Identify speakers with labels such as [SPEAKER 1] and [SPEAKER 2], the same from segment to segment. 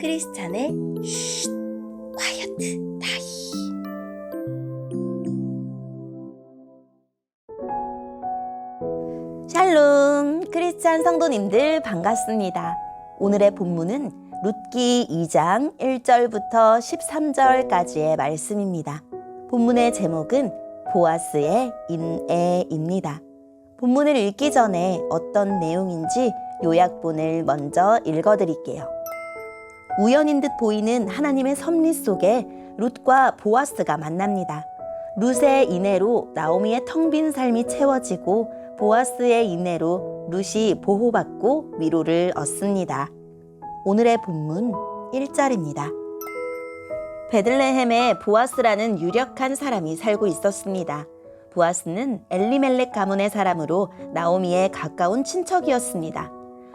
[SPEAKER 1] 크리스찬의 쉿 콰이어트 타임. 샬롬 크리스찬 성도님들 반갑습니다. 오늘의 본문은 룻기 2장 1절부터 13절까지의 말씀입니다. 본문의 제목은 보아스의 인애입니다. 본문을 읽기 전에 어떤 내용인지 요약본을 먼저 읽어드릴게요. 우연인 듯 보이는 하나님의 섭리 속에 룻과 보아스가 만납니다. 룻의 인애로 나오미의 텅 빈 삶이 채워지고 보아스의 인애로 룻이 보호받고 위로를 얻습니다. 오늘의 본문 1절입니다. 베들레헴에 보아스라는 유력한 사람이 살고 있었습니다. 보아스는 엘리멜렉 가문의 사람으로 나오미의 가까운 친척이었습니다.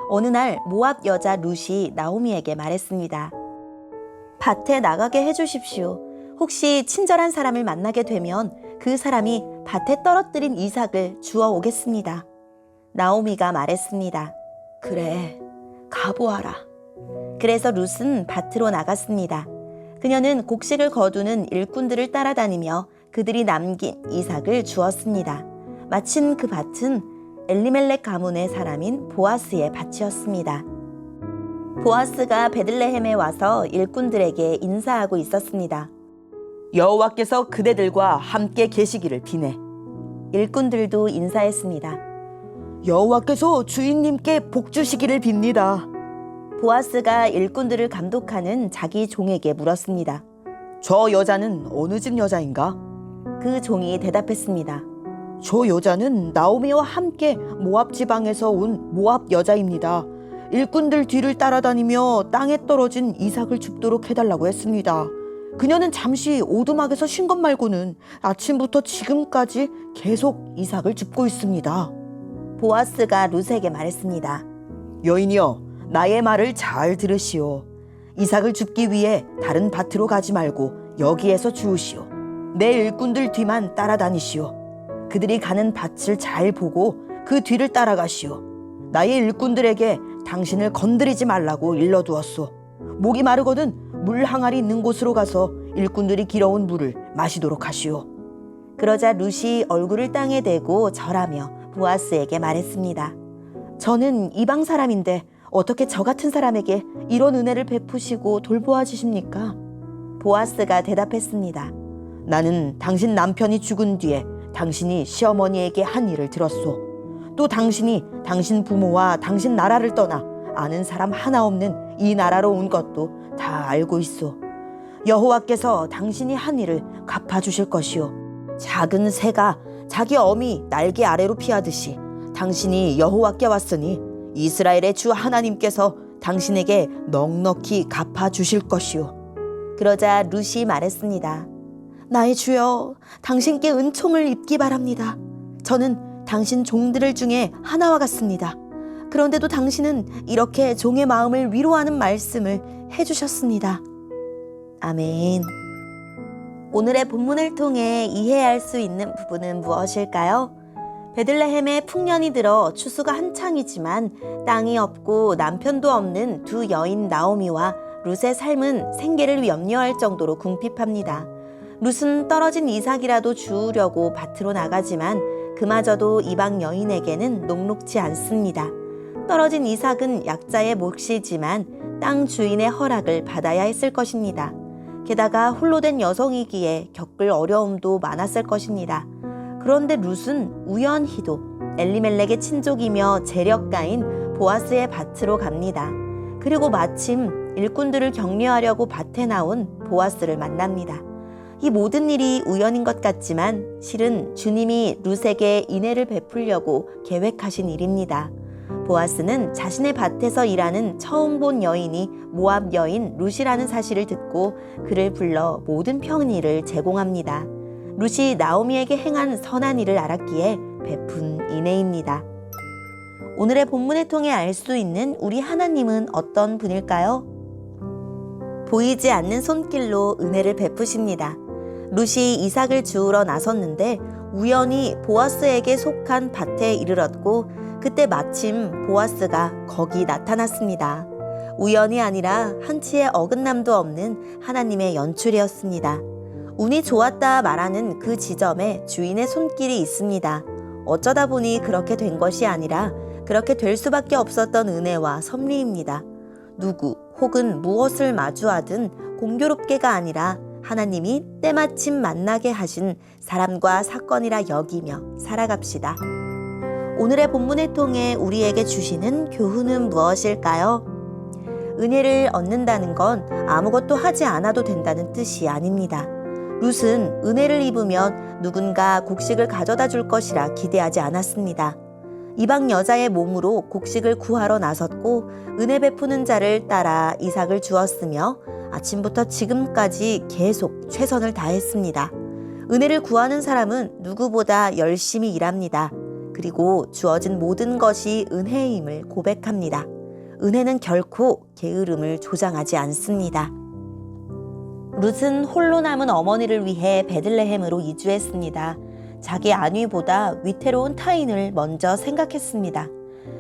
[SPEAKER 1] 어느 날 모압 여자 룻이 나오미에게 말했습니다. 밭에 나가게 해주십시오. 혹시 친절한 사람을 만나게 되면 그 사람이 밭에 떨어뜨린 이삭을 주워 오겠습니다. 나오미가 말했습니다. 그래, 가보아라. 그래서 룻은 밭으로 나갔습니다. 그녀는 곡식을 거두는 일꾼들을 따라다니며 그들이 남긴 이삭을 주었습니다. 마침 그 밭은 엘리멜렉 가문의 사람인 보아스의 밭이었습니다. 보아스가 베들레헴에 와서 일꾼들에게 인사하고 있었습니다.
[SPEAKER 2] 여호와께서 그대들과 함께 계시기를 비네.
[SPEAKER 1] 일꾼들도 인사했습니다.
[SPEAKER 2] 여호와께서 주인님께 복 주시기를 빕니다.
[SPEAKER 1] 보아스가 일꾼들을 감독하는 자기 종에게 물었습니다.
[SPEAKER 2] 저 여자는 어느 집 여자인가?
[SPEAKER 1] 그 종이 대답했습니다.
[SPEAKER 2] 저 여자는 나오미와 함께 모압 지방에서 온 모압 여자입니다. 일꾼들 뒤를 따라다니며 땅에 떨어진 이삭을 줍도록 해달라고 했습니다. 그녀는 잠시 오두막에서 쉰 것 말고는 아침부터 지금까지 계속 이삭을 줍고 있습니다.
[SPEAKER 1] 보아스가 룻에게 말했습니다.
[SPEAKER 2] 여인이여, 나의 말을 잘 들으시오. 이삭을 줍기 위해 다른 밭으로 가지 말고 여기에서 주우시오. 내 일꾼들 뒤만 따라다니시오. 그들이 가는 밭을 잘 보고 그 뒤를 따라가시오. 나의 일꾼들에게 당신을 건드리지 말라고 일러두었소. 목이 마르거든 물 항아리 있는 곳으로 가서 일꾼들이 길어온 물을 마시도록 하시오.
[SPEAKER 1] 그러자 룻이 얼굴을 땅에 대고 절하며 보아스에게 말했습니다. 저는 이방 사람인데 어떻게 저 같은 사람에게 이런 은혜를 베푸시고 돌보아 주십니까? 보아스가 대답했습니다.
[SPEAKER 2] 나는 당신 남편이 죽은 뒤에 당신이 시어머니에게 한 일을 들었소. 또 당신이 당신 부모와 당신 나라를 떠나 아는 사람 하나 없는 이 나라로 온 것도 다 알고 있소. 여호와께서 당신이 한 일을 갚아주실 것이오. 작은 새가 자기 어미 날개 아래로 피하듯이 당신이 여호와께 왔으니 이스라엘의 주 하나님께서 당신에게 넉넉히 갚아주실 것이오.
[SPEAKER 1] 그러자 룻이 말했습니다. 나의 주여, 당신께 은총을 입기 바랍니다. 저는 당신 종들 중에 하나와 같습니다. 그런데도 당신은 이렇게 종의 마음을 위로하는 말씀을 해주셨습니다. 아멘. 오늘의 본문을 통해 이해할 수 있는 부분은 무엇일까요? 베들레헴에 풍년이 들어 추수가 한창이지만 땅이 없고 남편도 없는 두 여인 나오미와 룻의 삶은 생계를 염려할 정도로 궁핍합니다. 룻은 떨어진 이삭이라도 주우려고 밭으로 나가지만 그마저도 이방 여인에게는 녹록지 않습니다. 떨어진 이삭은 약자의 몫이지만 땅 주인의 허락을 받아야 했을 것입니다. 게다가 홀로 된 여성이기에 겪을 어려움도 많았을 것입니다. 그런데 룻은 우연히도 엘리멜렉의 친족이며 재력가인 보아스의 밭으로 갑니다. 그리고 마침 일꾼들을 격려하려고 밭에 나온 보아스를 만납니다. 이 모든 일이 우연인 것 같지만 실은 주님이 룻에게 인애를 베풀려고 계획하신 일입니다. 보아스는 자신의 밭에서 일하는 처음 본 여인이 모압 여인 룻이라는 사실을 듣고 그를 불러 모든 평리를 제공합니다. 룻이 나오미에게 행한 선한 일을 알았기에 베푼 인애입니다. 오늘의 본문을 통해 알 수 있는 우리 하나님은 어떤 분일까요? 보이지 않는 손길로 은혜를 베푸십니다. 룻이 이삭을 주우러 나섰는데 우연히 보아스에게 속한 밭에 이르렀고 그때 마침 보아스가 거기 나타났습니다. 우연이 아니라 한치의 어긋남도 없는 하나님의 연출이었습니다. 운이 좋았다 말하는 그 지점에 주인의 손길이 있습니다. 어쩌다 보니 그렇게 된 것이 아니라 그렇게 될 수밖에 없었던 은혜와 섭리입니다. 누구 혹은 무엇을 마주하든 공교롭게가 아니라 하나님이 때마침 만나게 하신 사람과 사건이라 여기며 살아갑시다. 오늘의 본문을 통해 우리에게 주시는 교훈은 무엇일까요? 은혜를 얻는다는 건 아무것도 하지 않아도 된다는 뜻이 아닙니다. 룻은 은혜를 입으면 누군가 곡식을 가져다 줄 것이라 기대하지 않았습니다. 이방 여자의 몸으로 곡식을 구하러 나섰고 은혜 베푸는 자를 따라 이삭을 주었으며 아침부터 지금까지 계속 최선을 다했습니다. 은혜를 구하는 사람은 누구보다 열심히 일합니다. 그리고 주어진 모든 것이 은혜임을 고백합니다. 은혜는 결코 게으름을 조장하지 않습니다. 룻은 홀로 남은 어머니를 위해 베들레헴으로 이주했습니다. 자기 안위보다 위태로운 타인을 먼저 생각했습니다.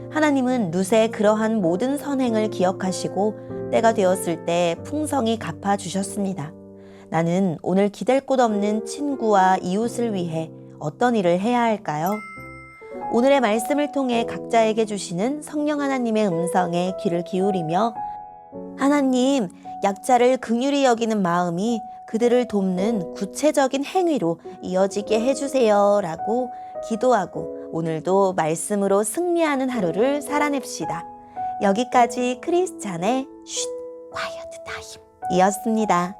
[SPEAKER 1] 하나님은 룻의 그러한 모든 선행을 기억하시고 때가 되었을 때 풍성히 갚아주셨습니다. 나는 오늘 기댈 곳 없는 친구와 이웃을 위해 어떤 일을 해야 할까요? 오늘의 말씀을 통해 각자에게 주시는 성령 하나님의 음성에 귀를 기울이며 하나님, 약자를 긍휼히 여기는 마음이 그들을 돕는 구체적인 행위로 이어지게 해주세요 라고 기도하고 오늘도 말씀으로 승리하는 하루를 살아냅시다. 여기까지 크리스찬의 쉿, 콰이어트 타임 이었습니다.